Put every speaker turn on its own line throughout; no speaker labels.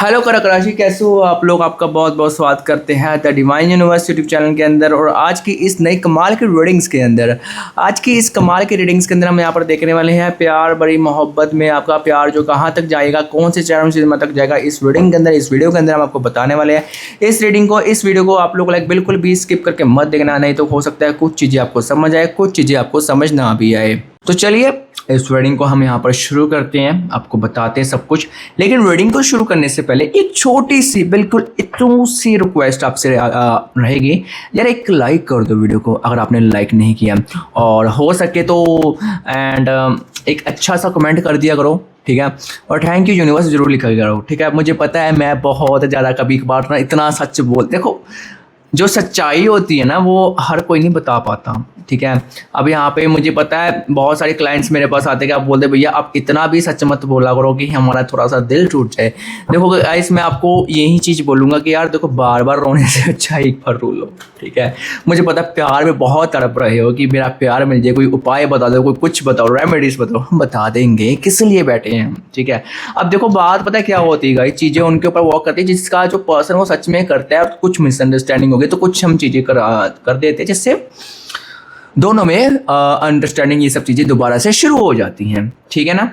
Hello Karachi, कैसे हो आप लोग। आपका बहुत बहुत स्वागत करते हैं the divine universe YouTube channel के अंदर। और आज की इस नई कमाल की रीडिंग्स के अंदर हम यहाँ पर देखने वाले हैं प्यार बड़ी मोहब्बत में आपका प्यार जो कहाँ तक जाएगा, कौन से चरम सीमा तक जाएगा। इस रीडिंग के अंदर, इस वीडियो के अंदर हम आपको बताने वाले हैं। इस वीडियो को आप लोग लाइक बिल्कुल भी स्किप करके मत देखना, नहीं तो हो सकता है कुछ चीज़ें आपको समझ आए, कुछ चीज़ें आपको समझ ना भी आए। तो चलिए इस रीडिंग को हम यहाँ पर शुरू करते हैं, आपको बताते हैं सब कुछ। लेकिन रीडिंग को शुरू करने से पहले एक छोटी सी बिल्कुल इतनी सी रिक्वेस्ट आपसे रहेगी, यार एक लाइक कर दो वीडियो को अगर आपने लाइक नहीं किया, और हो सके तो एंड एक अच्छा सा कमेंट कर दिया करो, ठीक है। और थैंक यू यूनिवर्स जरूर लिखा करो, ठीक है। मुझे पता है मैं बहुत ज़्यादा कभी कभार ना इतना सच बोल, देखो जो सच्चाई होती है ना वो हर कोई नहीं बता पाता, ठीक है। अब यहाँ पे मुझे पता है बहुत सारे क्लाइंट्स मेरे पास आते हैं कि आप बोलते भैया आप इतना भी सच मत बोला करो कि हमारा थोड़ा सा दिल टूट जाए। देखो गाइस, मैं आपको यही चीज़ बोलूँगा कि यार देखो, बार बार रोने से अच्छा एक बार रो लो, ठीक है। मुझे पता है प्यार में बहुत तड़प रहे हो कि मेरा प्यार मिल जाए, कोई उपाय बता दो, कोई कुछ बताओ, रेमेडीज बताओ, हम बता देंगे, किस लिए बैठे हैं, ठीक है। अब देखो बात पता है क्या होती है गाइस, चीज़ें उनके ऊपर वर्क करती है जिसका जो पर्सन वो सच में करता है। कुछ मिसअंडरस्टैंडिंग हो गई तो कुछ हम चीज़ें कर देते हैं जिससे दोनों में अंडरस्टैंडिंग, ये सब चीज़ें दोबारा से शुरू हो जाती हैं, ठीक है ना।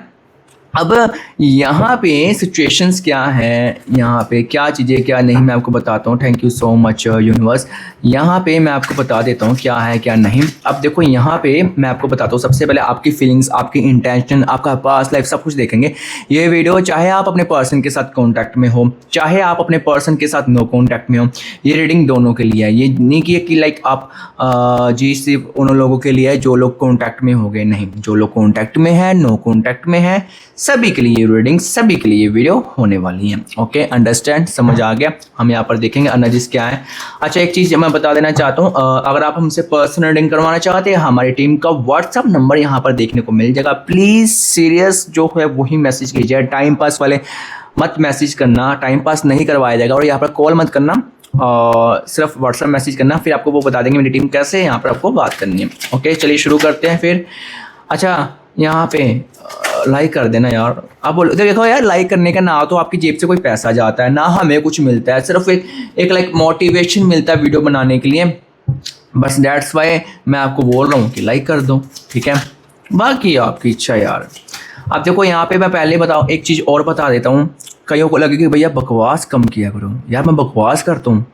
अब यहाँ पे सिचुएशंस क्या हैं, यहाँ पे क्या चीज़ें क्या नहीं, मैं आपको बताता हूँ। Thank you so much universe. यहाँ पे मैं आपको बता देता हूँ क्या है क्या नहीं। अब देखो यहाँ पे मैं आपको बताता हूँ, सबसे पहले आपकी फीलिंग्स, आपकी इंटेंशन, आपका पास्ट लाइफ सब कुछ देखेंगे ये वीडियो। चाहे आप अपने पर्सन के साथ कॉन्टैक्ट में हो, चाहे आप अपने पर्सन के साथ नो कॉन्टैक्ट में हो, ये रीडिंग दोनों के लिए है। ये नहीं कि लाइक आप जी सिर्फ उन लोगों के लिए है जो लोग कॉन्टैक्ट में हो गए, नहीं, जो लोग कॉन्टैक्ट में है, नो कॉन्टैक्ट में है, सभी के लिए रीडिंग, सभी के लिए वीडियो होने वाली है। ओके, अंडरस्टैंड, समझ आ गया। हम यहाँ पर देखेंगे एनर्जीज क्या है। अच्छा, एक चीज़ मैं बता देना चाहता हूँ, अगर आप हमसे पर्सनल रीडिंग करवाना चाहते हैं, हमारी टीम का व्हाट्सअप नंबर यहाँ पर देखने को मिल जाएगा। प्लीज़ सीरियस जो है वही मैसेज कीजिए, टाइम पास वाले मत मैसेज करना, टाइम पास नहीं करवाया जाएगा। और यहाँ पर कॉल मत करना, सिर्फ व्हाट्सअप मैसेज करना, फिर आपको वो बता देंगे मेरी टीम कैसे यहाँ पर आपको बात करनी है। ओके, चलिए शुरू करते हैं फिर। अच्छा, यहाँ पे लाइक कर देना यार। आप बोलो देखो यार, लाइक करने का ना तो आपकी जेब से कोई पैसा जाता है, ना हमें कुछ मिलता है, सिर्फ एक लाइक मोटिवेशन मिलता है वीडियो बनाने के लिए, बस दैट्स वाई मैं आपको बोल रहा हूँ कि लाइक कर दो, ठीक है। बाकी आपकी इच्छा यार। अब देखो यहाँ पे मैं पहले बताऊँ, एक चीज़ और बता देता हूँ। कईयों को लगे कि भैया बकवास कम किया करो, यार मैं बकवास करता हूँ।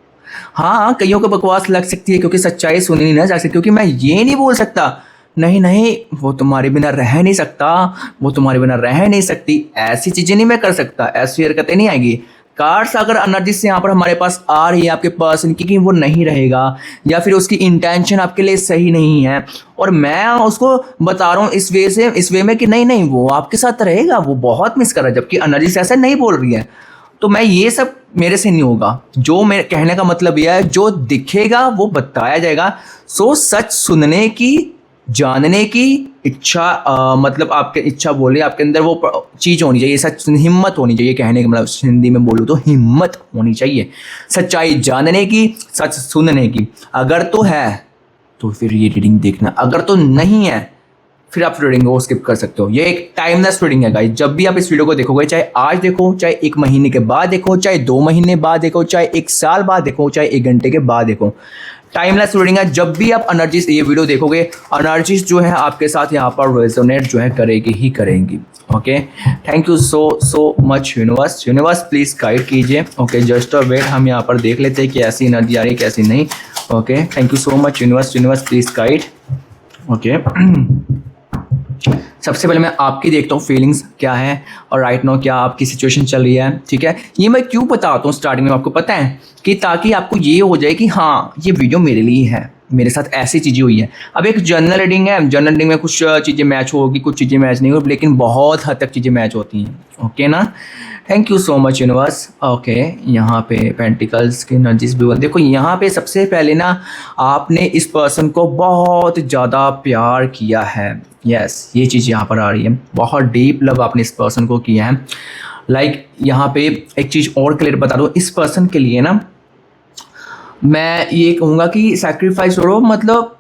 हाँ, कईयों को बकवास लग सकती है क्योंकि सच्चाई सुनी नहीं ना जा सकती, क्योंकि मैं ये नहीं बोल सकता नहीं नहीं वो तुम्हारे बिना रह नहीं सकता, वो तुम्हारे बिना रह नहीं सकती, ऐसी चीज़ें नहीं मैं कर सकता, ऐसी हरकतें नहीं आएगी। कार्ड्स अगर एनर्जी से यहाँ पर हमारे पास आ रही है आपके पर्सन की कि वो नहीं रहेगा, या फिर उसकी इंटेंशन आपके लिए सही नहीं है, और मैं उसको बता रहा हूँ इस वे में कि नहीं नहीं वो आपके साथ रहेगा, वो बहुत मिस कर रहा है, जबकि एनर्जी से ऐसा नहीं बोल रही है, तो मैं ये सब मेरे से नहीं होगा। जो मेरे कहने का मतलब यह है, जो दिखेगा वो बताया जाएगा। सो सच सुनने की, जानने की इच्छा, मतलब आपके इच्छा बोलिए, आपके अंदर वो चीज़ होनी चाहिए, सच हिम्मत होनी चाहिए। कहने का मतलब हिंदी में बोलूँ तो हिम्मत होनी चाहिए, सच्चाई जानने की, सच सुनने की। अगर तो है तो फिर ये रीडिंग देखना, अगर तो नहीं है फिर आप रीडिंग को स्किप कर सकते हो। ये एक टाइमलेस रीडिंग है गाइस। जब भी आप इस वीडियो को देखोगे, चाहे आज देखो, चाहे 1 महीने के बाद देखो, चाहे 2 महीने बाद देखो, चाहे 1 साल बाद देखो, चाहे 1 घंटे के बाद देखो, टाइमलेस रीडिंग है। जब भी आप एनर्जीज ये वीडियो देखोगे, एनर्जीज जो है आपके साथ यहाँ पर रेजोनेट जो है करेगी ही करेंगी। Okay, thank you so much universe please guide कीजिए। ओके, जस्ट अ वेट, हम यहाँ पर देख लेते हैं कि ऐसी एनर्जी आ रही है कैसी नहीं। Okay, thank you so much universe please guide. Okay, सबसे पहले मैं आपकी देखता हूँ फीलिंग्स क्या है और राइट नाउ क्या आपकी सिचुएशन चल रही है, ठीक है। ये मैं क्यों बताता हूँ स्टार्टिंग में, आपको पता है कि ताकि आपको ये हो जाए कि हाँ ये वीडियो मेरे लिए है, मेरे साथ ऐसी चीज़ें हुई है। अब एक जनरल रीडिंग है, जनरल रीडिंग में कुछ चीज़ें मैच होगी, कुछ चीज़ें मैच नहीं होगी, लेकिन बहुत हद तक चीज़ें मैच होती हैं। ओके ना, thank you so much universe. Okay, यहाँ पे पेंटिकल्स की एनर्जीज भी देखो। यहाँ पे सबसे पहले ना आपने इस पर्सन को बहुत ज़्यादा प्यार किया है, यस ये चीज़ यहाँ पर आ रही है। बहुत डीप लव आपने इस पर्सन को किया है। लाइक यहाँ पे एक चीज़ और क्लियर बता दूँ, इस पर्सन के लिए ना मैं ये कहूँगा कि सैक्रिफाइस करो, मतलब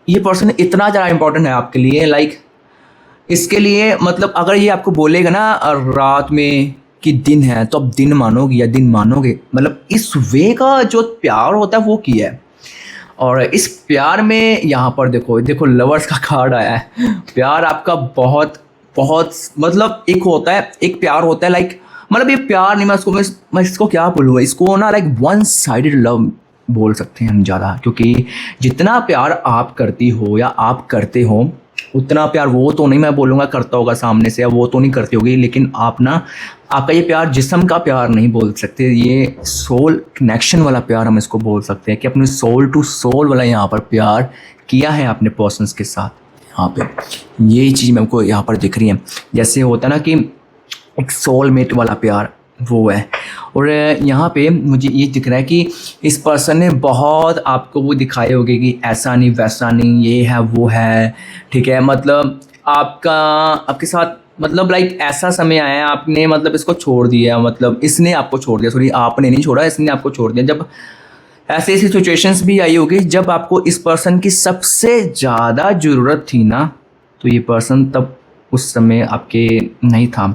ये पर्सन इतना ज़्यादा इम्पोर्टेंट है आपके लिए। लाइक इसके लिए मतलब अगर ये आपको बोलेगा ना रात में कि दिन है तो अब दिन मानोगे या दिन मानोगे, मतलब इस वे का जो प्यार होता है वो किया है। और इस प्यार में यहाँ पर देखो देखो लवर्स का कार्ड आया है। प्यार आपका बहुत बहुत मतलब एक होता है, एक प्यार होता है लाइक, मतलब ये प्यार नहीं, मैं इसको क्या बोलूँगा, इसको ना लाइक वन साइडेड लव बोल सकते हैं हम ज़्यादा, क्योंकि जितना प्यार आप करती हो या आप करते हो उतना प्यार वो तो नहीं मैं बोलूँगा करता होगा सामने से, या वो तो नहीं करती होगी, लेकिन आप ना, आपका ये प्यार जिस्म का प्यार नहीं बोल सकते, ये सोल कनेक्शन वाला प्यार हम इसको बोल सकते हैं कि अपने सोल टू सोल वाला यहाँ पर प्यार किया है अपने पर्सन्स के साथ। यहाँ पे ये चीज़ मेरे को यहाँ पर दिख रही है, जैसे होता है ना कि एक सोलमेट वाला प्यार वो है। और यहाँ पे मुझे ये दिख रहा है कि इस पर्सन ने बहुत आपको वो दिखाए होंगे कि ऐसा नहीं वैसा नहीं, ये है वो है, ठीक है, मतलब आपके साथ मतलब लाइक ऐसा समय आया है आपने मतलब इसको छोड़ दिया, मतलब इसने आपको छोड़ दिया, सॉरी आपने नहीं छोड़ा, इसने आपको छोड़ दिया। जब ऐसी ऐसी सिचुएशंस भी आई होगी जब आपको इस पर्सन की सबसे ज़्यादा ज़रूरत थी ना, तो ये पर्सन तब उस समय आपके नहीं था,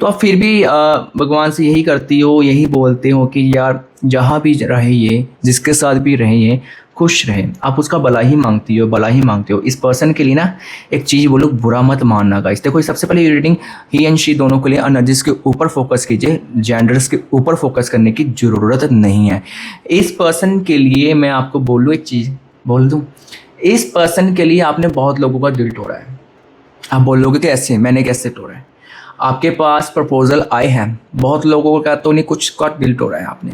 तो आप फिर भी भगवान से यही करती हो, यही बोलते हो कि यार जहाँ भी रहे ये, जिसके साथ भी रहे ये खुश रहे, आप उसका भला ही मांगती हो, भला ही मांगते हो। इस पर्सन के लिए ना एक चीज़ बोलो, बुरा मत मानना गाइस। देखो सबसे पहले रीडिंग ही एंड शी दोनों के लिए एनर्जीज के ऊपर फोकस कीजिए, जेंडर्स के ऊपर फोकस करने की ज़रूरत नहीं है। इस पर्सन के लिए मैं आपको बोलूँ, एक चीज़ बोल दूँ, इस पर्सन के लिए आपने बहुत लोगों का दिल तोड़ा है। आप बोलोगे कि ऐसे मैंने कैसे तोड़ा है, आपके पास प्रपोजल आए हैं, बहुत लोगों का तो नहीं, कुछ का दिल तोड़ा है आपने।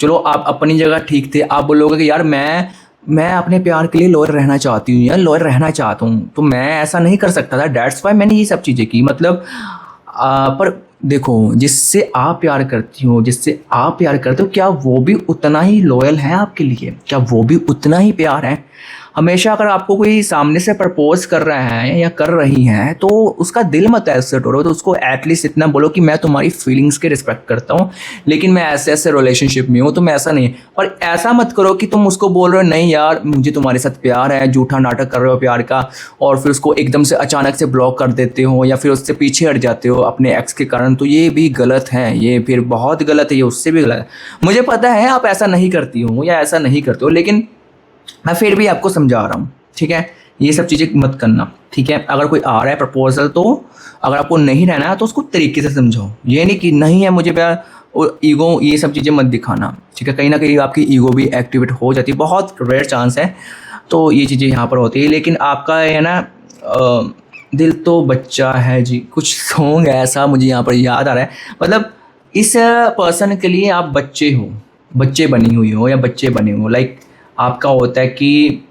चलो आप अपनी जगह ठीक थे, आप बोलोगे कि यार मैं अपने प्यार के लिए लॉयल रहना चाहती हूँ या लॉयल रहना चाहता हूँ, तो मैं ऐसा नहीं कर सकता था, डेट्स वाई मैंने ये सब चीज़ें की, मतलब पर देखो जिससे आप प्यार करती हो, जिससे आप प्यार करते हो, क्या वो भी उतना ही लॉयल है आपके लिए? क्या वो भी उतना ही प्यार है? हमेशा अगर आपको कोई सामने से प्रपोज कर रहा है या कर रही है तो उसका दिल मत ऐसे तोड़ो, तो उसको एटलीस्ट इतना बोलो कि मैं तुम्हारी फीलिंग्स के रिस्पेक्ट करता हूँ, लेकिन मैं ऐसे ऐसे रिलेशनशिप में हूँ, तो मैं ऐसा नहीं है। पर ऐसा मत करो कि तुम उसको बोल रहे हो नहीं यार मुझे तुम्हारे साथ प्यार है, झूठा नाटक कर रहे हो प्यार का, और फिर उसको एकदम से अचानक से ब्लॉक कर देते हो या फिर उससे पीछे हट जाते हो अपने एक्स के कारण, तो ये भी गलत है, ये फिर बहुत गलत है, ये उससे भी गलत है। मुझे पता है आप ऐसा नहीं करती हो या ऐसा नहीं करते हो, लेकिन मैं फिर भी आपको समझा रहा हूँ, ठीक है, ये सब चीज़ें मत करना, ठीक है। अगर कोई आ रहा है प्रपोजल, तो अगर आपको नहीं रहना है तो उसको तरीके से समझाओ, ये नहीं कि नहीं है मुझे प्यार और ईगो, ये सब चीज़ें मत दिखाना, ठीक है। कहीं ना कहीं आपकी ईगो भी एक्टिवेट हो जाती है, बहुत रेयर चांस है, तो ये चीज़ें यहाँ पर होती है। लेकिन आपका है ना दिल तो बच्चा है जी, कुछ सॉन्ग है ऐसा मुझे यहाँ पर याद आ रहा है, मतलब इस पर्सन के लिए आप बच्चे हो, बच्चे बनी हुई हो या बच्चे बने हो, लाइक आपका होता है कि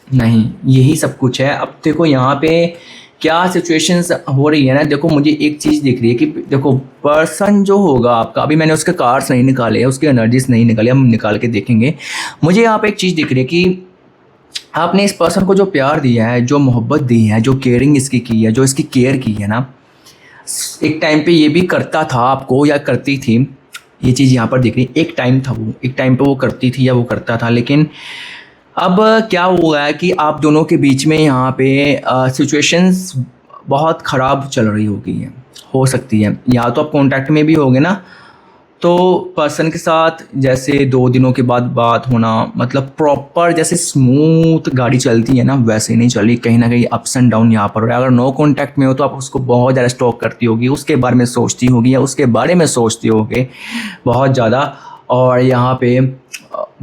नहीं यही सब कुछ है। अब देखो यहाँ पे क्या सिचुएशंस हो रही है ना, देखो मुझे एक चीज़ दिख रही है कि देखो पर्सन जो होगा आपका, अभी मैंने उसके कार्ड्स नहीं निकाले, उसकी एनर्जीज नहीं निकाले, हम निकाल के देखेंगे। मुझे यहाँ पे एक चीज़ दिख रही है कि आपने इस पर्सन को जो प्यार दिया है, जो मोहब्बत दी है, जो केयरिंग इसकी की है, जो इसकी केयर की है ना, एक टाइम पे ये भी करता था आपको या करती थी, ये चीज़ यहाँ पर दिख रही है। एक टाइम था वो, एक टाइम पे वो करती थी या वो करता था, लेकिन अब क्या हुआ है कि आप दोनों के बीच में यहाँ पे सिचुएशंस बहुत ख़राब चल रही होगी है, हो सकती है, या तो आप कांटेक्ट में भी होगे ना, तो पर्सन के साथ जैसे 2 दिनों के बाद बात होना, मतलब प्रॉपर जैसे स्मूथ गाड़ी चलती है ना वैसे नहीं चली, कहीं ना कहीं अप्स एंड डाउन यहाँ पर हो रहा है। अगर नो कांटेक्ट में हो तो आप उसको बहुत ज़्यादा स्टॉक करती होगी, उसके बारे में सोचती होगी या उसके बारे में सोचती होगी बहुत ज़्यादा, और यहाँ पे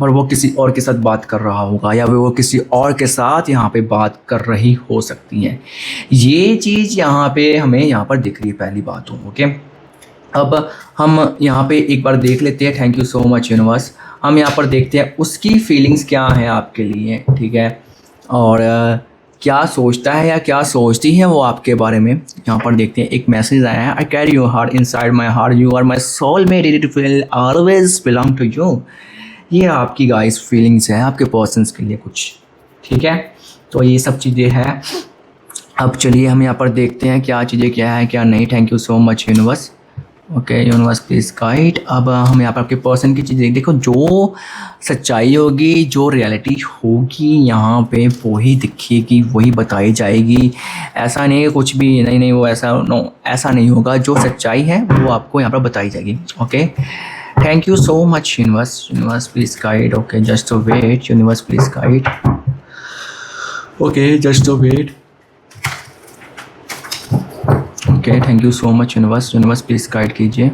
पर वो किसी और के साथ बात कर रहा होगा या वो किसी और के साथ यहाँ पे बात कर रही हो सकती है। ये चीज़ यहाँ पे हमें यहाँ पर दिख रही है, पहली बात हो, ओके। अब हम यहाँ पे एक बार देख लेते हैं, thank you so much universe. हम यहाँ पर देखते हैं उसकी फीलिंग्स क्या हैं आपके लिए, ठीक है, और क्या सोचता है या क्या सोचती है वो आपके बारे में। यहाँ पर देखते हैं, एक मैसेज आया है, I carry your heart inside my heart, you are my soul made ready to feel always belong to you. ये आपकी गाइस फीलिंग्स है आपके पर्सन्स के लिए कुछ, ठीक है, तो ये सब चीज़ें हैं। अब चलिए हम यहाँ पर देखते हैं क्या चीज़ें क्या है क्या नहीं। Thank you so much universe. Okay universe please guide. अब हम यहाँ पर आपके पर्सन की चीज़ देखो, जो सच्चाई होगी, जो रियलिटी होगी यहाँ पे वही दिखेगी, वही बताई जाएगी। ऐसा नहीं है कुछ भी नहीं नहीं वो ऐसा नो, ऐसा नहीं होगा। जो सच्चाई है वो आपको यहाँ पर बताई जाएगी। Okay thank you so much universe. Universe please guide. Okay just to wait universe please guide. Okay just to wait. Okay thank you so much universe. Universe please guide कीजिए।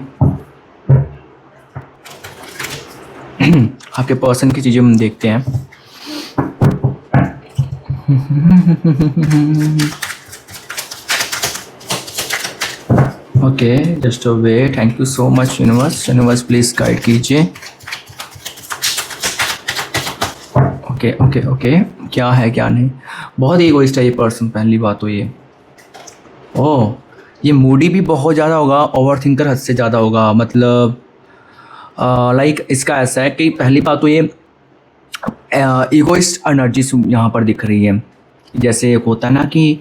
आपके पर्सन की चीज़ें हम देखते हैं। Okay just wait. Thank you so much universe. Universe please guide कीजिए। Okay okay okay क्या है क्या नहीं। बहुत ईगोइस्ट है ये पर्सन, पहली बात तो ये। ओह ये मूडी भी बहुत ज़्यादा होगा, ओवर थिंकर हद से ज़्यादा होगा। मतलब लाइक इसका ऐसा है कि पहली बात तो ये ईगोइस्ट एनर्जी यहाँ पर दिख रही है। जैसे एक होता है ना कि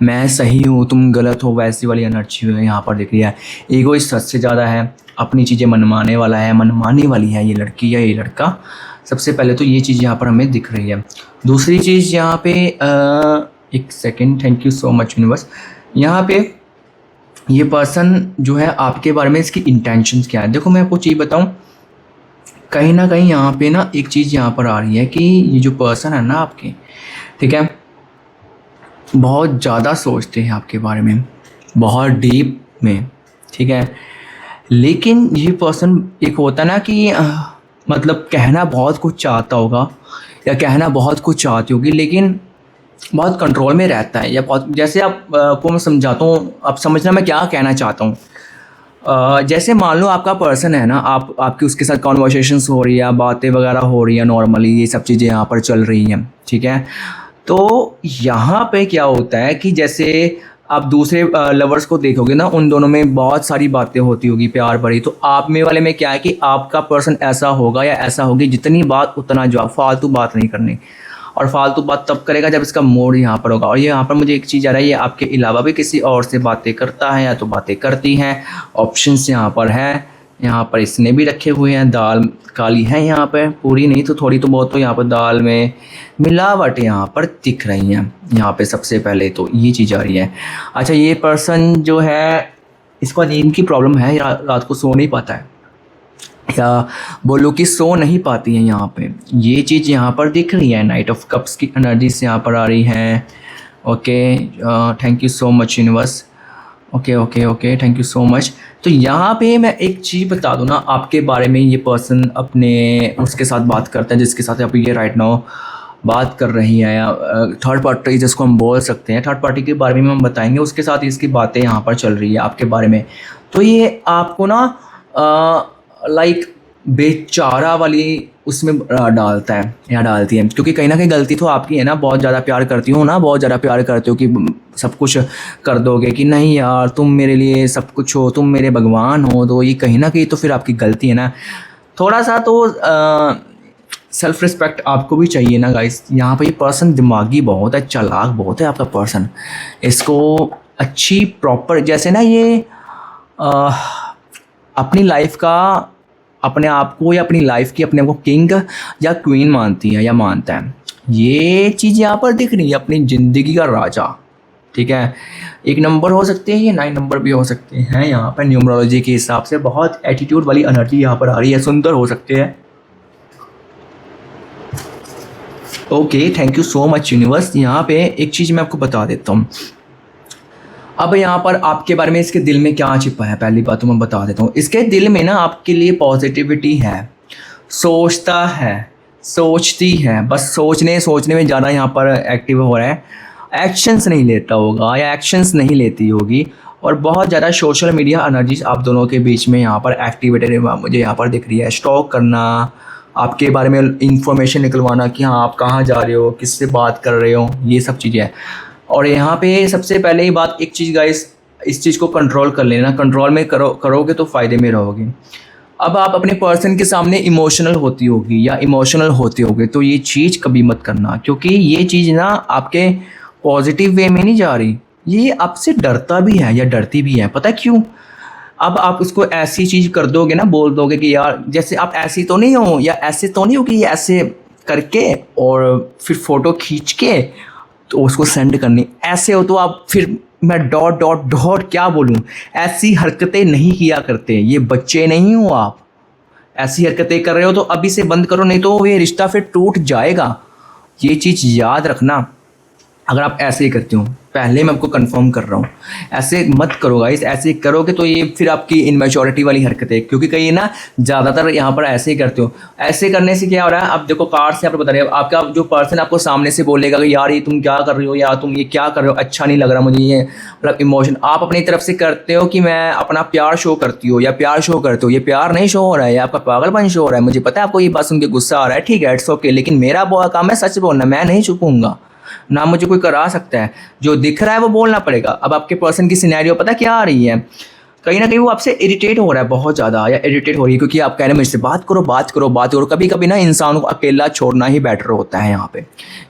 मैं सही हूँ तुम गलत हो, वैसी वाली एनर्जी यहाँ पर दिख रही है। ईगोइस्ट हद से ज़्यादा है, अपनी चीज़ें मनमाने वाला है, मनमाने वाली है ये लड़की या ये लड़का। सबसे पहले तो ये चीज़ यहाँ पर हमें दिख रही है। दूसरी चीज़ यहाँ पे एक second, thank you so much universe. यहाँ पे ये पर्सन जो है आपके बारे में इसकी इंटेंशंस क्या है। देखो मैं आपको चीज़ बताऊं, कहीं ना कहीं यहाँ पे ना एक चीज़ यहाँ पर आ रही है कि ये जो पर्सन है ना आपके, ठीक है, बहुत ज़्यादा सोचते हैं आपके बारे में, बहुत डीप में, ठीक है। लेकिन ये पर्सन एक होता है ना कि मतलब कहना बहुत कुछ चाहता होगा या कहना बहुत कुछ चाहती होगी, लेकिन बहुत कंट्रोल में रहता है। या बहुत जैसे आप को मैं समझाता हूँ, आप समझना मैं क्या कहना चाहता हूँ। जैसे मान लो आपका पर्सन है ना, आपकी उसके साथ कॉन्वर्सेशंस हो रही है, बातें वगैरह हो रही है, नॉर्मली ये सब चीज़ें यहाँ पर चल रही हैं, ठीक है। तो यहाँ पे क्या होता है कि जैसे आप दूसरे लवर्स को देखोगे ना, उन दोनों में बहुत सारी बातें होती होगी प्यार भरी। तो आप में वाले में क्या है कि आपका पर्सन ऐसा होगा या ऐसा होगी, जितनी बात उतना जवाब, फालतू बात नहीं करनी। और फालतू बात तब करेगा जब इसका मूड यहाँ पर होगा। और ये यहाँ पर मुझे एक चीज़ आ रही है, आपके अलावा भी किसी और से बातें करता है या तो बातें करती हैं। ऑप्शंस यहाँ पर है, यहाँ पर इसने भी रखे हुए हैं। दाल काली है यहाँ पर, पूरी नहीं तो थोड़ी तो बहुत तो यहाँ पर दाल में मिलावट यहाँ पर दिख रही हैं। यहाँ पे सबसे पहले तो ये चीज़ आ रही है। अच्छा ये पर्सन जो है, इसको नींद की प्रॉब्लम है, रात को सो नहीं पाता है, या बोलो कि सो नहीं पाती हैं। यहाँ पे ये चीज़ यहाँ पर दिख रही है। नाइट ऑफ कप्स की एनर्जीज यहाँ पर आ रही हैं। Okay thank you so much universe. Okay okay okay thank you so much. तो यहाँ पे मैं एक चीज़ बता दूँ ना आपके बारे में, ये पर्सन अपने उसके साथ बात करता है जिसके साथ आप ये राइट नाउ बात कर रही है, या थर्ड पार्टी जिसको हम बोल सकते हैं। थर्ड पार्टी के बारे में हम बताएंगे, उसके साथ इसकी बातें यहाँ पर चल रही है आपके बारे में। तो ये आपको ना लाइक बेचारा वाली उसमें डालता है या डालती है, क्योंकि कहीं ना कहीं गलती तो आपकी है ना। बहुत ज़्यादा प्यार करती हो ना, बहुत ज़्यादा प्यार करते हो कि सब कुछ कर दोगे कि नहीं यार तुम मेरे लिए सब कुछ हो, तुम मेरे भगवान हो। तो ये कहीं ना कहीं तो फिर आपकी गलती है ना। थोड़ा सा तो सेल्फ रिस्पेक्ट आपको भी चाहिए ना गाइस। यहाँ पे ये पर्सन दिमागी बहुत है, चालाक बहुत है आपका पर्सन। इसको अच्छी प्रॉपर जैसे ना ये अपनी लाइफ का, अपने आप को या अपनी लाइफ की अपने आप को किंग या क्वीन मानती है या मानता है। ये चीज़ यहाँ पर दिख रही है, अपनी ज़िंदगी का राजा, ठीक है। 1 नंबर हो सकते हैं, ये 9 नंबर भी हो सकते हैं। यहाँ पर न्यूमरोलॉजी के हिसाब से बहुत एटीट्यूड वाली एनर्जी यहाँ पर आ रही है, सुंदर हो सकते हैं। Okay thank you so much universe. यहाँ पे एक चीज़ मैं आपको बता देता हूँ। अब यहाँ पर आपके बारे में इसके दिल में क्या छिपा है, पहली बात तो मैं बता देता हूँ। इसके दिल में ना आपके लिए पॉजिटिविटी है, सोचता है, सोचती है, बस सोचने में ज़्यादा यहाँ पर एक्टिव हो रहा है। एक्शंस नहीं लेता होगा या एक्शंस नहीं लेती होगी। और बहुत ज़्यादा सोशल मीडिया एनर्जीज आप दोनों के बीच में यहाँ पर एक्टिवेटेड मुझे यहाँ पर दिख रही है। स्टॉक करना, आपके बारे में इंफॉर्मेशन निकलवाना कि हाँ आप कहाँ जा रहे हो, किससे बात कर रहे हो, ये सब चीज़ें हैं। और यहाँ पे सबसे पहले ही बात एक चीज़ गाइस, इस चीज़ को कंट्रोल कर लेना। कंट्रोल में करोगे तो फ़ायदे में रहोगे। अब आप अपने पर्सन के सामने इमोशनल होती होगी या इमोशनल होते होगे, तो ये चीज़ कभी मत करना, क्योंकि ये चीज़ ना आपके पॉजिटिव वे में नहीं जा रही। ये आपसे डरता भी है या डरती भी है। पता है क्यों? अब आप उसको ऐसी चीज़ कर दोगे ना, बोल दोगे कि यार जैसे आप ऐसी तो नहीं हो या ऐसे तो नहीं हो कि ये ऐसे करके और फिर फ़ोटो खींच के तो उसको सेंड करनी, ऐसे हो तो आप फिर मैं डॉट डॉट डॉट क्या बोलूँ, ऐसी हरकतें नहीं किया करते। ये बच्चे नहीं हो आप, ऐसी हरकतें कर रहे हो तो अभी से बंद करो, नहीं तो ये रिश्ता फिर टूट जाएगा। ये चीज़ याद रखना अगर आप ऐसे ही करते हो। पहले मैं आपको कंफर्म कर रहा हूँ, ऐसे मत करो गाइस। ऐसे करोगे तो ये फिर आपकी इनमेच्योरिटी वाली हरकत है, क्योंकि कई ना ज़्यादातर यहाँ पर ऐसे ही करते हो। ऐसे करने से क्या हो रहा है, आप देखो कार से आप बता रहे हो, आपका जो पर्सन आपको सामने से बोलेगा कि यार ये तुम क्या कर रही हो, या तुम ये क्या कर रहे हो, अच्छा नहीं लग रहा मुझे, ये मतलब इमोशन आप अपनी तरफ से करते हो कि मैं अपना प्यार शो करती हो या प्यार शो करते हो। ये प्यार नहीं शो हो रहा है, आपका पागलपन शो हो रहा है। मुझे पता है आपको ये बात सुन के गुस्सा आ रहा है, ठीक है, इट्स ओके, लेकिन मेरा काम है सच बोलना, मैं नहीं छुपूंगा ना, मुझे कोई करा सकता है। जो दिख रहा है वो बोलना पड़ेगा। अब आपके पर्सन की सिनेरियो पता क्या आ रही है, कहीं ना कहीं वो आपसे इरिटेट हो रहा है बहुत ज़्यादा, या इरिटेट हो रही है क्योंकि आप कह रहे हैं मुझसे बात करो बात करो बात करो। कभी कभी ना इंसान को अकेला छोड़ना ही बेटर होता है यहाँ पे।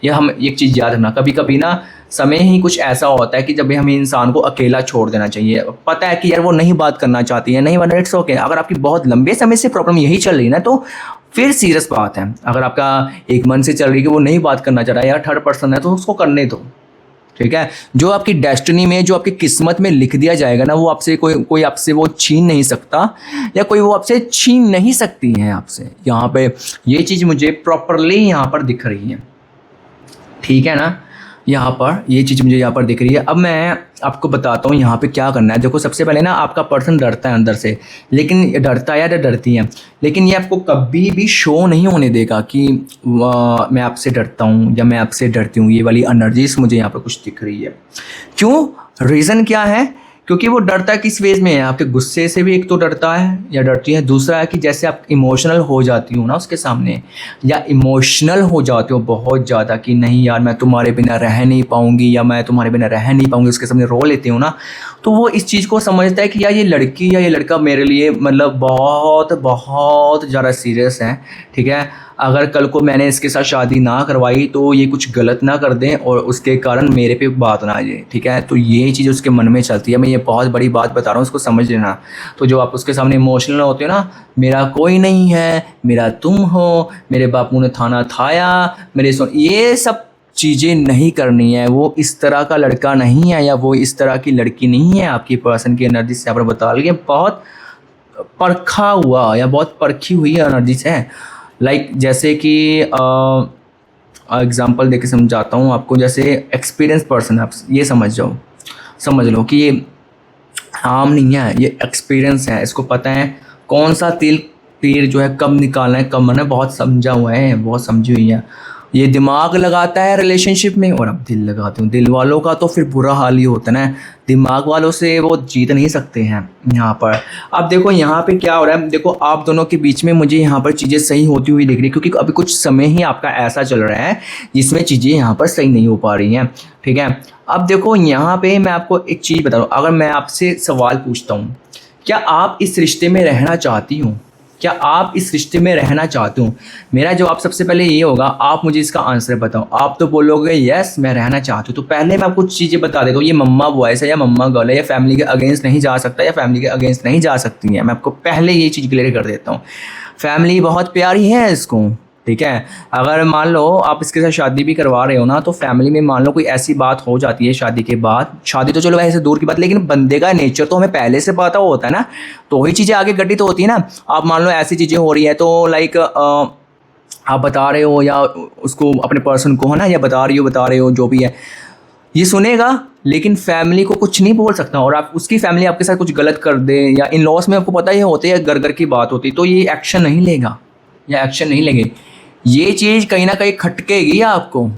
यह हम एक चीज़ याद रखना, कभी कभी ना समय ही कुछ ऐसा होता है कि जब हमें इंसान को अकेला छोड़ देना चाहिए। पता है कि यार वो नहीं बात करना चाहती है, नहीं वरना इट्स ओके। अगर आपकी बहुत लंबे समय से प्रॉब्लम यही चल रही है ना, तो फिर सीरियस बात है। अगर आपका एक मन से चल रही है कि वो नहीं बात करना चाह रहा है, यार थर्ड पर्सन है, तो उसको करने दो, ठीक है। जो आपकी डेस्टिनी में, जो आपकी किस्मत में लिख दिया जाएगा ना, वो आपसे कोई आपसे वो छीन नहीं सकता, या कोई वो आपसे छीन नहीं सकती है आपसे। यहाँ पे ये चीज़ मुझे प्रॉपरली यहाँ पर दिख रही है, ठीक है ना। यहाँ पर ये चीज़ मुझे यहाँ पर दिख रही है। अब मैं आपको बताता हूँ यहाँ पे क्या करना है। देखो सबसे पहले ना आपका पर्सन डरता है अंदर से, लेकिन डरता है या डरती है, लेकिन ये आपको कभी भी शो नहीं होने देगा कि मैं आपसे डरता हूँ या मैं आपसे डरती हूँ। ये वाली एनर्जीज मुझे यहाँ पर कुछ दिख रही है। क्यों, रीज़न क्या है, क्योंकि वो डरता है किस वेज में है, आपके गुस्से से भी एक तो डरता है या डरती है। दूसरा है कि जैसे आप इमोशनल हो जाती हो ना उसके सामने, या इमोशनल हो जाते हो बहुत ज़्यादा कि नहीं यार मैं तुम्हारे बिना रह नहीं पाऊँगी, या मैं तुम्हारे बिना रह नहीं पाऊँगी, उसके सामने रो लेते हो ना, तो वो इस चीज़ को समझता है कि यार ये लड़की या ये लड़का मेरे लिए मतलब बहुत बहुत ज़्यादा सीरियस है, ठीक है। अगर कल को मैंने इसके साथ शादी ना करवाई तो ये कुछ गलत ना कर दें और उसके कारण मेरे पे बात ना आ जाए, ठीक है। तो ये चीज़ उसके मन में चलती है। मैं ये बहुत बड़ी बात बता रहा हूँ, उसको समझ लेना। तो जो आप उसके सामने इमोशनल होते हो ना, मेरा कोई नहीं है, मेरा तुम हो, मेरे बापू ने थाना थाया, ये सब चीज़ें नहीं करनी है। वो इस तरह का लड़का नहीं है, या वो इस तरह की लड़की नहीं है। आपकी पर्सन की एनर्जी से यहाँ पर बता लिए बहुत परखा हुआ या बहुत परखी हुई एनर्जीज है। लाइक जैसे कि एग्जांपल देके समझाता हूँ आपको। जैसे एक्सपीरियंस पर्सन है, आप ये समझ लो कि ये आम नहीं है, ये एक्सपीरियंस है। इसको पता है कौन सा तीर जो है कब निकालना है, कब मरना है, बहुत समझा हुआ है, बहुत समझी हुई है। ये दिमाग लगाता है रिलेशनशिप में, और अब दिल लगाते हो। दिल वालों का तो फिर बुरा हाल ही होता है ना, दिमाग वालों से वो जीत नहीं सकते हैं यहाँ पर। अब देखो यहाँ पे क्या हो रहा है, देखो आप दोनों के बीच में मुझे यहाँ पर चीज़ें सही होती हुई दिख रही है, क्योंकि अभी कुछ समय ही आपका ऐसा चल रहा है जिसमें चीज़ें यहाँ पर सही नहीं हो पा रही हैं, ठीक है। अब देखो यहाँ पे मैं आपको एक चीज़ बता रहा हूँ। अगर मैं आपसे सवाल पूछता हूँ, क्या आप इस रिश्ते में रहना चाहती हूँ, क्या आप इस रिश्ते में रहना चाहते हो, मेरा जवाब सबसे पहले ये होगा, आप मुझे इसका आंसर बताओ। आप तो बोलोगे यस मैं रहना चाहती हूँ, तो पहले मैं आपको चीज़ें बता देता हूँ। ये मम्मा वॉइस है या मम्मा गर्ल है, या फैमिली के अगेंस्ट नहीं जा सकता या फैमिली के अगेंस्ट नहीं जा सकती है। मैं आपको पहले ये चीज़ क्लियर कर देता हूँ। फैमिली बहुत प्यारी है इसको, ठीक है। अगर मान लो आप इसके साथ शादी भी करवा रहे हो ना, तो फैमिली में मान लो कोई ऐसी बात हो जाती है शादी के बाद, शादी तो चलो ऐसे दूर की बात, लेकिन बंदे का नेचर तो हमें पहले से पता होता है ना, तो वही चीज़ें आगे घटित तो होती है ना। आप मान लो ऐसी चीज़ें हो रही है, तो लाइक आप बता रहे हो या उसको अपने पर्सन को, है ना, या बता रहे हो जो भी है, ये सुनेगा, लेकिन फैमिली को कुछ नहीं बोल सकता। और आप उसकी फैमिली आपके साथ कुछ गलत कर दे, या इन लॉस में आपको पता ही होते हैं घर घर की बात होती, तो ये एक्शन नहीं लेगा या एक्शन नहीं लेंगे। ये चीज़ कहीं ना कहीं खटकेगी आपको,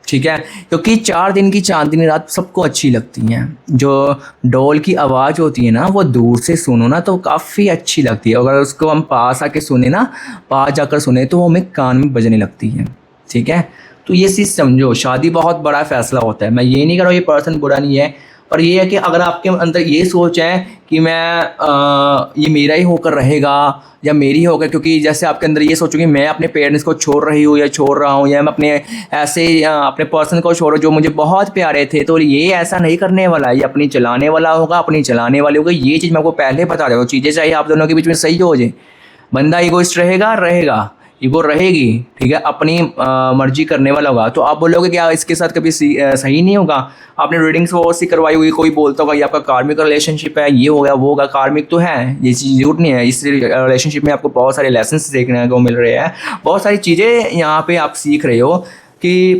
ठीक है, क्योंकि 4 दिन की चांदनी रात सबको अच्छी लगती है। जो डोल की आवाज़ होती है ना, वो दूर से सुनो ना तो काफ़ी अच्छी लगती है, अगर उसको हम पास आके सुने ना, पास जाकर सुने तो वो हमें कान में बजने लगती है, ठीक है। तो ये चीज़ समझो, शादी बहुत बड़ा फैसला होता है। मैं ये नहीं कर रहा हूँ ये पर्सन बुरा नहीं है, पर ये है कि अगर आपके अंदर ये सोच है कि ये मेरा ही होकर रहेगा या मेरी ही होगा, क्योंकि जैसे आपके अंदर ये सोचो कि मैं अपने पेरेंट्स को छोड़ रही हूँ या छोड़ रहा हूँ, या मैं अपने ऐसे अपने पर्सन को छोड़ जो मुझे बहुत प्यारे थे, तो ये ऐसा नहीं करने वाला है, ये अपनी चलाने वाला होगा, अपनी चलाने वाली होगा। ये चीज़ मैं आपको पहले बता रहा हूँ। चीज़ें चाहिए आप दोनों के बीच में सही हो जाए। बंदा ईगोइस्ट रहेगा, ईगो रहेगी, ठीक है, अपनी मर्जी करने वाला होगा। तो आप बोलोगे कि इसके साथ कभी सही नहीं होगा। आपने रीडिंग्स बहुत सी करवाई हुई, कोई बोलता होगा ये आपका कार्मिक रिलेशनशिप है, ये हो गया वो होगा। कार्मिक तो है, ये चीज़ झूठ नहीं है। इस रिलेशनशिप में आपको बहुत सारे लेसन सीखने को मिल रहे हैं, बहुत सारी चीज़ें यहाँ पे आप सीख रहे हो कि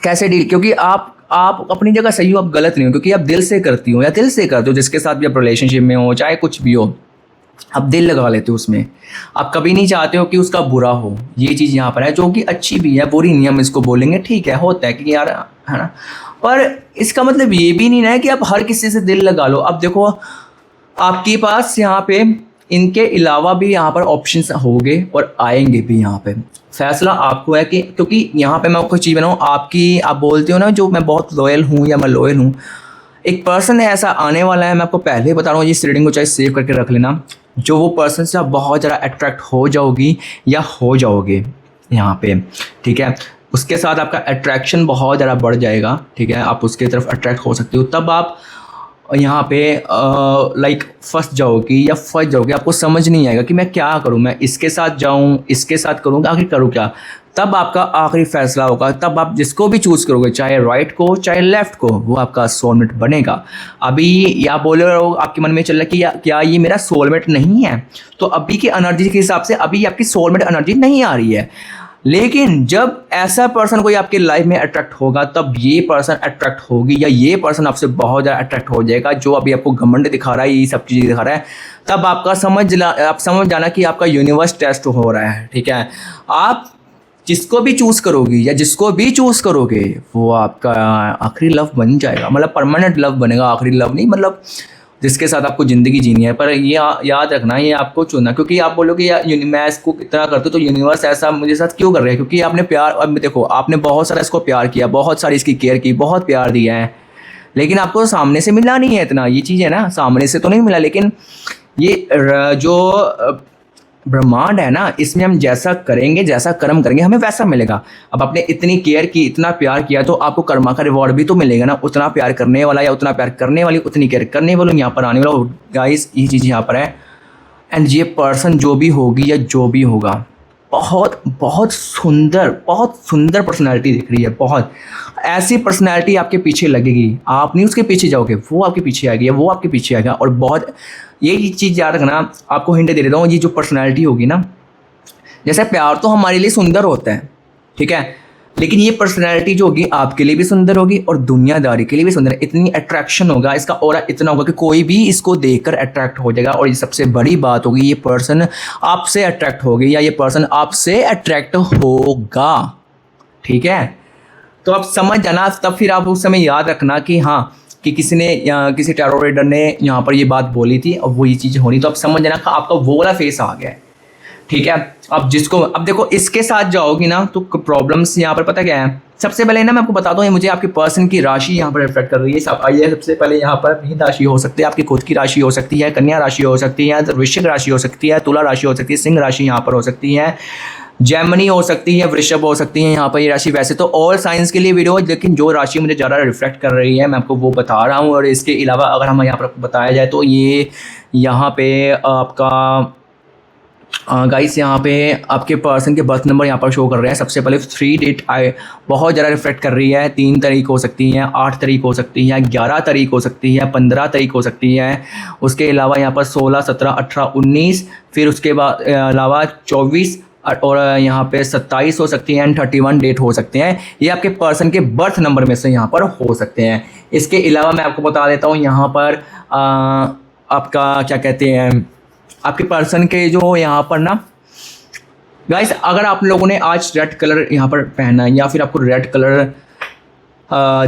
कैसे डील, क्योंकि आप अपनी जगह सही हो, आप गलत नहीं हो, क्योंकि आप दिल से करती हो या दिल से करते हो जिसके साथ भी आप रिलेशनशिप में हो, चाहे कुछ भी हो, आप दिल लगा लेते हो उसमें। आप कभी नहीं चाहते हो कि उसका बुरा हो। ये चीज़ यहाँ पर है, जो कि अच्छी भी है, बुरी नहीं हम इसको बोलेंगे, ठीक है, होता है कि यार, है ना। पर इसका मतलब ये भी नहीं है कि आप हर किसी से दिल लगा लो। अब देखो आपके पास यहाँ पे इनके अलावा भी यहाँ पर ऑप्शंस होंगे और आएंगे भी। यहाँ पे फैसला आपको है कि, क्योंकि यहाँ पे मैं आपको चीज़ बनाऊँ आपकी, आप बोलते हो ना जो मैं बहुत लॉयल हूँ या मैं लॉयल हूँ, एक पर्सन ऐसा आने वाला है, मैं आपको पहले ही बता रहा हूँ। इस रीडिंग को चाहे सेव करके रख लेना, जो वो पर्सन से आप बहुत ज़्यादा अट्रैक्ट हो जाओगी या हो जाओगे यहाँ पे, ठीक है। उसके साथ आपका अट्रैक्शन बहुत ज़्यादा बढ़ जाएगा, ठीक है, आप उसके तरफ अट्रैक्ट हो सकते हो। तब आप यहाँ पे लाइक फंस जाओगी या फंस जाओगे, आपको समझ नहीं आएगा कि मैं क्या करूँ, मैं इसके साथ जाऊँ, इसके साथ करूँगा, आखिर करूँ क्या। तब आपका आखिरी फैसला होगा, तब आप जिसको भी चूज़ करोगे, चाहे राइट को चाहे लेफ़्ट को, वो आपका सोलमेट बनेगा। अभी या बोल रहे हो, आपके मन में चल रहा है कि क्या ये मेरा सोलमेट नहीं है, तो अभी की एनर्जी के हिसाब से अभी आपकी सोलमेट एनर्जी नहीं आ रही है। लेकिन जब ऐसा पर्सन कोई आपके लाइफ में अट्रैक्ट होगा, तब ये पर्सन अट्रैक्ट होगी या ये पर्सन आपसे बहुत ज़्यादा अट्रैक्ट हो जाएगा, जो अभी आपको घमंड दिखा रहा है, ये सब चीज़ें दिखा रहा है। तब आपका आप समझ जाना कि आपका यूनिवर्स टेस्ट हो रहा है, ठीक है। आप जिसको भी चूज़ करोगी या जिसको भी चूज़ करोगे, वो आपका आखिरी लव बन जाएगा, मतलब परमानेंट लव बनेगा। आखिरी लव नहीं, मतलब जिसके साथ आपको ज़िंदगी जीनी है। पर ये याद रखना, ये आपको चुनना, क्योंकि आप बोलोगे यार मैं इसको कितना करता हूँ, तो यूनिवर्स ऐसा मुझे साथ क्यों कर रहा है, क्योंकि आपने प्यार, अब देखो आपने बहुत सारा इसको प्यार किया, बहुत सारी इसकी केयर की, बहुत प्यार दिया है, लेकिन आपको सामने से मिला नहीं है इतना। ये चीज़ है ना, सामने से तो नहीं मिला, लेकिन ये जो ब्रह्मांड है ना, इसमें हम जैसा करेंगे, जैसा कर्म करेंगे, हमें वैसा मिलेगा। अब आपने इतनी केयर की, इतना प्यार किया, तो आपको कर्मा का रिवॉर्ड भी तो मिलेगा ना। उतना प्यार करने वाला या उतना प्यार करने वाली, उतनी केयर करने वालों यहाँ पर आने वाला। गाइस ये चीज़ यहाँ पर है। एंड ये पर्सन जो भी होगी या जो भी होगा, बहुत बहुत सुंदर पर्सनैलिटी दिख रही है। बहुत ऐसी पर्सनैलिटी आपके पीछे लगेगी, आप नहीं उसके पीछे जाओगे, वो आपके पीछे आएगी या वो आपके पीछे आएगा। और बहुत ये चीज़ याद रखना, आपको हिंट दे देता हूँ, ये जो पर्सनैलिटी होगी ना, जैसे प्यार तो हमारे लिए सुंदर होता है, ठीक है, लेकिन ये पर्सनैलिटी जो होगी आपके लिए भी सुंदर होगी और दुनियादारी के लिए भी सुंदर है। इतनी अट्रैक्शन होगा, इसका ऑरा इतना होगा कि कोई भी इसको देखकर अट्रैक्ट हो जाएगा। और ये सबसे बड़ी बात होगी, ये पर्सन आपसे अट्रैक्ट होगी या ये पर्सन आपसे अट्रैक्ट होगा, ठीक है। तो आप समझ जाना, तब फिर आप उस समय याद रखना कि हाँ, कि किसी टैरो रीडर ने यहाँ पर ये बात बोली थी और वो ये चीज़ होनी, तो आप समझ जाना कि आपका वो वाला फेस आ गया है, ठीक है। अब देखो इसके साथ जाओगी ना, तो प्रॉब्लम्स यहाँ पर पता क्या है। सबसे पहले ना मैं आपको बता दूँ, मुझे आपके पर्सन की राशि यहाँ पर रिफ्लेक्ट कर रही है। आइए सबसे पहले यहाँ पर मीन राशि हो सकती है, आपकी खुद की राशि हो सकती है, कन्या राशि हो सकती है, वृश्चिक राशि हो सकती है, तुला राशि हो सकती है, सिंह राशि यहाँ पर हो सकती है, जेमिनी हो सकती है, वृषभ हो सकती है यहाँ पर ये राशि। वैसे तो ऑल साइंस के लिए वीडियो, लेकिन जो राशि मुझे ज़्यादा रिफ्लेक्ट कर रही है मैं आपको वो बता रहा हूँ। और इसके अलावा अगर हम यहाँ पर बताया जाए तो ये यहाँ पे आपका गाइस, यहाँ पे आपके पर्सन के बर्थ नंबर यहाँ पर शो कर रहे हैं। सबसे पहले 3 डेट बहुत ज़्यादा रिफ्लेक्ट कर रही है। 3 तारीख हो सकती है, 8 तारीख हो सकती है, 11 तारीख हो सकती है, 15 तारीख हो सकती है। उसके अलावा यहाँ पर 16, 17, 18, 19, फिर उसके बाद अलावा 24 और यहाँ पे 27 हो सकती है एंड 31 डेट हो सकते हैं। ये आपके पर्सन के बर्थ नंबर में से यहाँ पर हो सकते हैं। इसके अलावा मैं आपको बता देता हूँ यहाँ पर आपका क्या कहते हैं, आपके पर्सन के जो यहाँ पर ना गाइस, अगर आप लोगों ने आज रेड कलर यहाँ पर पहना है या फिर आपको रेड कलर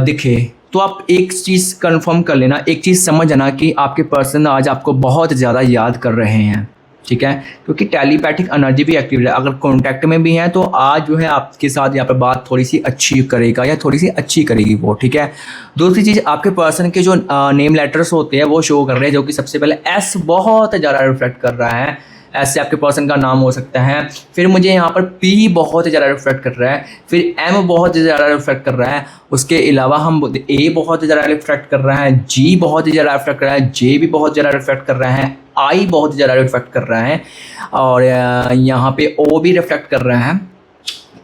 दिखे, तो आप एक चीज़ कंफर्म कर लेना, एक चीज़ समझ आना कि आपके पर्सन आज आपको बहुत ज़्यादा याद कर रहे हैं। ठीक है, क्योंकि टेलीपैथिक एनर्जी भी एक्टिव है। अगर कांटेक्ट में भी है तो आज जो है आपके साथ यहाँ पर बात थोड़ी सी अच्छी करेगा या थोड़ी सी अच्छी करेगी वो, ठीक है। दूसरी चीज़, आपके पर्सन के जो नेम लेटर्स होते हैं वो शो कर रहे हैं, जो कि सबसे पहले एस बहुत ज़्यादा रिफ्लेक्ट कर रहा है, ऐसे आपके पर्सन का नाम हो सकता है। फिर मुझे यहाँ पर पी बहुत ज़्यादा रिफ्लेक्ट कर रहा है, फिर एम बहुत ज़्यादा रिफ्लेक्ट कर रहा है, उसके अलावा हम ए बहुत ज़्यादा रिफ्लेक्ट कर रहा है, जी बहुत ज़्यादा रिफ्लेक्ट कर रहा है, जे भी बहुत ज़्यादा रिफ्लेक्ट कर रहा है, आई बहुत ज़्यादा रिफ्लेक्ट कर रहा है, और यहाँ पे ओ भी रिफ्लेक्ट कर रहा है,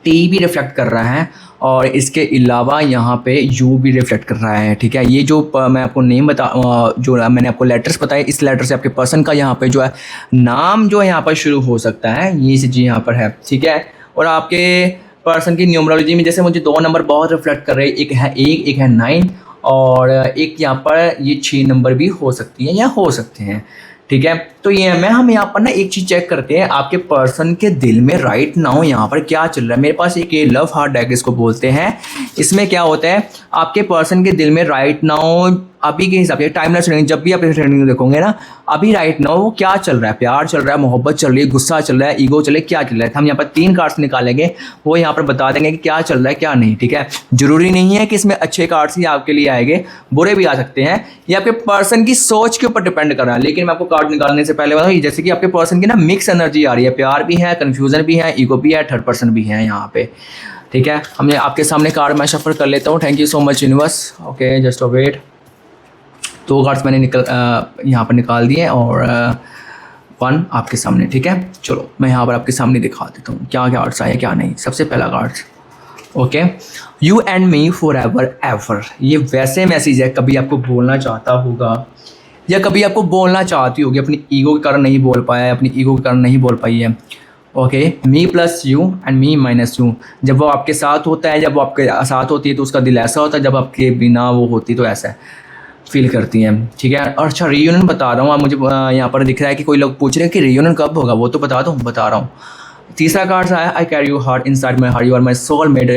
टी भी रिफ्लेक्ट कर रहा है, और इसके अलावा यहाँ पे यू भी रिफ्लेक्ट कर रहा है, ठीक है। ये जो मैं आपको नेम जो मैंने आपको लेटर्स बताए, इस लेटर से आपके पर्सन का यहाँ पे जो है नाम जो है यहाँ पर शुरू हो सकता है, ये चीज़ यहाँ पर है, ठीक है। और आपके पर्सन की न्यूमरोलॉजी में जैसे मुझे 2 नंबर बहुत रिफ्लेक्ट कर रहे हैं, एक है 1, एक है 9, और एक यहाँ पर ये 6 नंबर भी हो सकती है या हो सकते हैं, ठीक है। तो ये हम यहाँ पर ना एक चीज़ चेक करते हैं, आपके पर्सन के दिल में राइट नाउ यहाँ पर क्या चल रहा है। मेरे पास एक ये लव हार्ट डेक इसको बोलते हैं। इसमें क्या होता है, आपके पर्सन के दिल में राइट नाउ अभी के हिसाब से टाइमलेस रीडिंग, जब भी आप इस रीडिंग देखोगे ना, अभी राइट नाउ वो क्या चल रहा है, प्यार चल रहा है, मोहब्बत चल रही है, गुस्सा चल रहा है, ईगो चल रहा है, क्या चल रहा है। हम यहाँ पर 3 कार्ड्स निकालेंगे, वो यहाँ पर बता देंगे कि क्या चल रहा है क्या नहीं, ठीक है। जरूरी नहीं है कि इसमें अच्छे कार्ड्स ही आपके लिए आएंगे, बुरे भी आ सकते हैं, ये आपके पर्सन की सोच के ऊपर डिपेंड कर रहा है। लेकिन मैं आपको कार्ड निकालने से पहले बताऊँ, जैसे कि आपके पर्सन की ना मिक्स एनर्जी आ रही है, प्यार भी है, कन्फ्यूजन भी है, ईगो भी है, थर्ड पर्सन भी है यहाँ पे, ठीक है। हमने आपके सामने कार्ड मैं शफल कर लेता हूँ। Thank you so much universe. Okay, just wait. 2 cards मैंने यहाँ पर निकाल दिए और 1 आपके सामने, ठीक है। चलो मैं यहाँ पर आपके सामने दिखा देता हूँ क्या क्या कार्ड्स आए क्या नहीं। सबसे पहला cards, okay, you and me for ever ever. ये वैसे मैसेज है, कभी आपको बोलना चाहता होगा या कभी आपको बोलना चाहती होगी, अपनी ईगो के कारण नहीं बोल पाया है, अपनी ईगो के कारण नहीं बोल पाई है। Okay, me plus you and me minus you. जब वो आपके साथ होता है, जब वो आपके साथ होती है तो उसका दिल ऐसा होता है, जब आपके बिना वो होती तो ऐसा फील करती हैं, ठीक है। और अच्छा, रीयूनियन बता रहा हूँ। आप मुझे यहाँ पर दिख रहा है कि कोई लोग पूछ रहे हैं कि रीयूनियन कब होगा, वो तो बता रहा हूँ। तीसरा कार्ड आया, I carry you heart inside my heart, you are my soul made.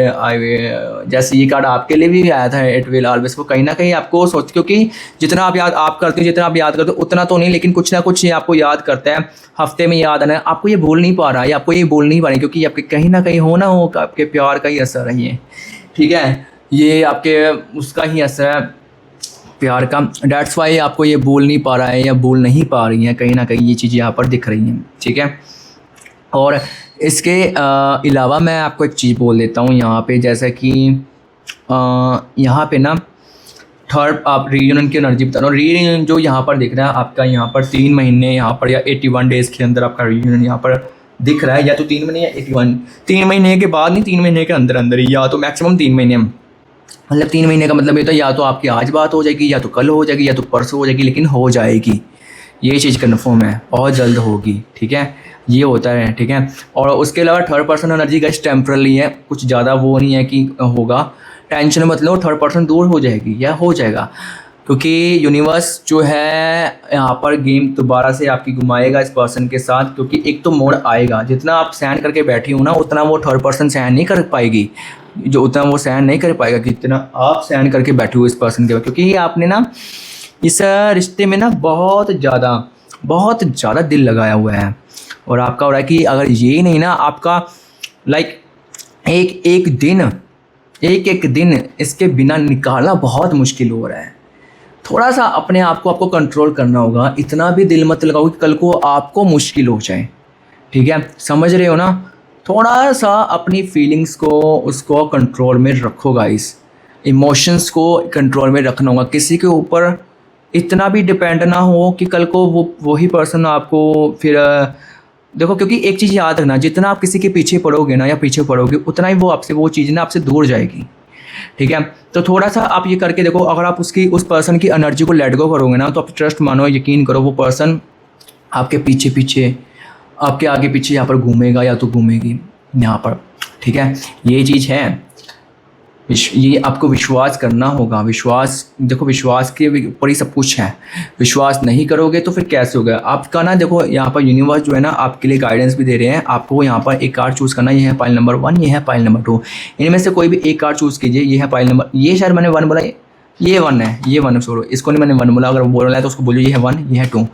जैसे ये कार्ड आपके लिए भी आया था, इट विल ऑलवेज। वो कहीं ना कहीं आपको सोच, क्योंकि जितना आप करते हो, जितना आप याद करते हो उतना तो नहीं, लेकिन कुछ ना कुछ ये आपको याद करता है, हफ्ते में याद आना है, आपको ये भूल नहीं पा रहा है, आपको ये भूल नहीं पा रही, क्योंकि आपके कहीं ना कहीं हो ना हो आपके प्यार का ही असर है ये, ठीक है। ये आपके उसका ही असर है, प्यार का। डैट्स वाई आपको ये भूल नहीं पा रहा है या भूल नहीं पा रही हैं, कहीं ना कहीं ये चीज़ें यहाँ पर दिख रही हैं, ठीक है। और इसके अलावा मैं आपको एक चीज़ बोल देता हूँ यहाँ पे, जैसा कि यहाँ पे ना थर्ड आप रीयूनियन की एनर्जी बता रहा हूँ। रीयूनियन जो यहाँ पर दिख रहा है आपका, यहाँ पर 3 महीने यहाँ पर या 81 डेज़ के अंदर आपका रीयूनियन यहाँ पर दिख रहा है, या तो 3 महीने या 81, 3 महीने के बाद नहीं, 3 महीने के अंदर अंदर ही, या तो मैक्सिमम 3 महीने। मतलब 3 महीने का मतलब ये तो या तो आपकी आज बात हो जाएगी, या तो कल हो जाएगी, या तो परसों हो जाएगी, लेकिन हो जाएगी, ये चीज़ कन्फर्म है, बहुत जल्द होगी, ठीक है। ये होता है, ठीक है। और उसके अलावा थर्ड पर्सन एनर्जी का टेम्पररी है, कुछ ज़्यादा वो नहीं है कि होगा, टेंशन मत लो, थर्ड पर्सन दूर हो जाएगी या हो जाएगा, क्योंकि यूनिवर्स जो है यहाँ पर गेम दोबारा से आपकी घुमाएगा इस पर्सन के साथ। क्योंकि एक तो मोड़ आएगा, जितना आप सहन करके बैठी हो ना, उतना वो थर्ड पर्सन सहन नहीं कर पाएगी, जो उतना वो सहन नहीं कर पाएगा जितना आप सहन करके बैठे हो इस पर्सन के, क्योंकि आपने ना इस रिश्ते में ना बहुत ज़्यादा दिल लगाया हुआ है। और आपका हो रहा है कि अगर ये नहीं ना, आपका लाइक एक दिन इसके बिना निकालना बहुत मुश्किल हो रहा है। थोड़ा सा अपने आप को आपको कंट्रोल करना होगा, इतना भी दिल मत लगाओ कि कल को आपको मुश्किल हो जाए, ठीक है, समझ रहे हो ना। थोड़ा सा अपनी फीलिंग्स को उसको कंट्रोल में रखो गाइस, इमोशंस को कंट्रोल में रखना होगा, किसी के ऊपर इतना भी डिपेंड ना हो कि कल को वही पर्सन आपको फिर देखो। क्योंकि एक चीज़ याद रखना, जितना आप किसी के पीछे पड़ोगे ना या पीछे पड़ोगे, उतना ही वो चीज़ ना आपसे दूर जाएगी, ठीक है। तो थोड़ा सा आप ये करके देखो, अगर आप उस पर्सन की एनर्जी को लेट गो करोगे ना, तो आप ट्रस्ट मानो, यकीन करो, वो पर्सन आपके पीछे आपके आगे पीछे यहाँ पर घूमेगा या तो घूमेगी यहाँ पर, ठीक है। ये चीज़ है, ये आपको विश्वास करना होगा। विश्वास देखो, विश्वास के ऊपर ही सब कुछ है। विश्वास नहीं करोगे तो फिर कैसे होगा आपका ना। देखो यहाँ पर यूनिवर्स जो है ना आपके लिए गाइडेंस भी दे रहे हैं। आपको यहाँ पर एक कार्ड चूज़ करना, ये है पाइल नंबर 1, ये है पाइल नंबर 2। इनमें से कोई भी एक कार्ड चूज़ कीजिए। ये है पाइल नंबर, ये शायद मैंने 1 बोला, ये 1 है, ये 1 है, छोड़ो इसको नहीं, मैंने 1 बोला। अगर बोल रहा है तो उसको बोलिए ये है 1, ये है 2।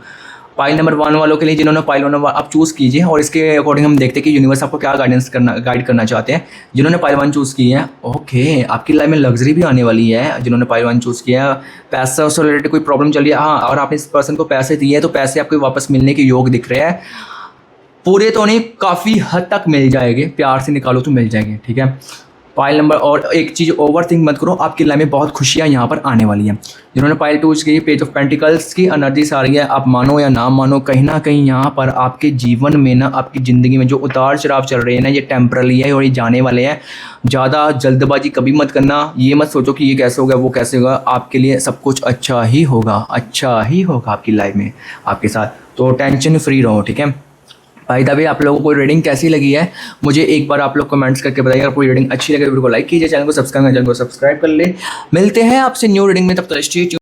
पाइल नंबर 1 वालों के लिए, जिन्होंने पाइल नंबर आप चूज़ कीजिए और इसके अकॉर्डिंग हम देखते हैं कि यूनिवर्स आपको क्या गाइड करना चाहते हैं। जिन्होंने पाइल 1 चूज़ की है, ओके, आपकी लाइफ में लग्जरी भी आने वाली है। जिन्होंने पाइल 1 चूज़ किया है, पैसा से रिलेटेड कोई प्रॉब्लम चल रही है, हाँ, और आपने इस पर्सन को पैसे दिए हैं तो पैसे आपको वापस मिलने के योग दिख रहे हैं। पूरे तो नहीं, काफ़ी हद तक मिल जाएंगे, प्यार से निकालो तो मिल जाएंगे, ठीक है। पाइल नंबर, और एक चीज़ ओवर थिंक मत करो, आपकी लाइफ में बहुत खुशियाँ यहाँ पर आने वाली हैं। जिन्होंने पाइल 2 की पेज ऑफ पेंटिकल्स की एनर्जी आ रही है, आप मानो या ना मानो, कहीं ना कहीं यहाँ पर आपके जीवन में ना, आपकी ज़िंदगी में जो उतार चढ़ाव चल रहे हैं ना, ये टेम्पररी है और ये जाने वाले हैं। ज़्यादा जल्दबाजी कभी मत करना, ये मत सोचो कि ये कैसे होगा वो कैसे होगा, आपके लिए सब कुछ अच्छा ही होगा, अच्छा ही होगा आपकी लाइफ में आपके साथ। तो टेंशन फ्री रहो, ठीक है। भाई द वे, आप लोगों को रीडिंग कैसी लगी है मुझे एक बार आप लोग कमेंट्स करके बताइए। अगर कोई रीडिंग अच्छी लगे वीडियो को लाइक कीजिए, चैनल को सब्सक्राइब कर ले। मिलते हैं आपसे न्यू रीडिंग में, तब तक स्टे ट्यून्ड।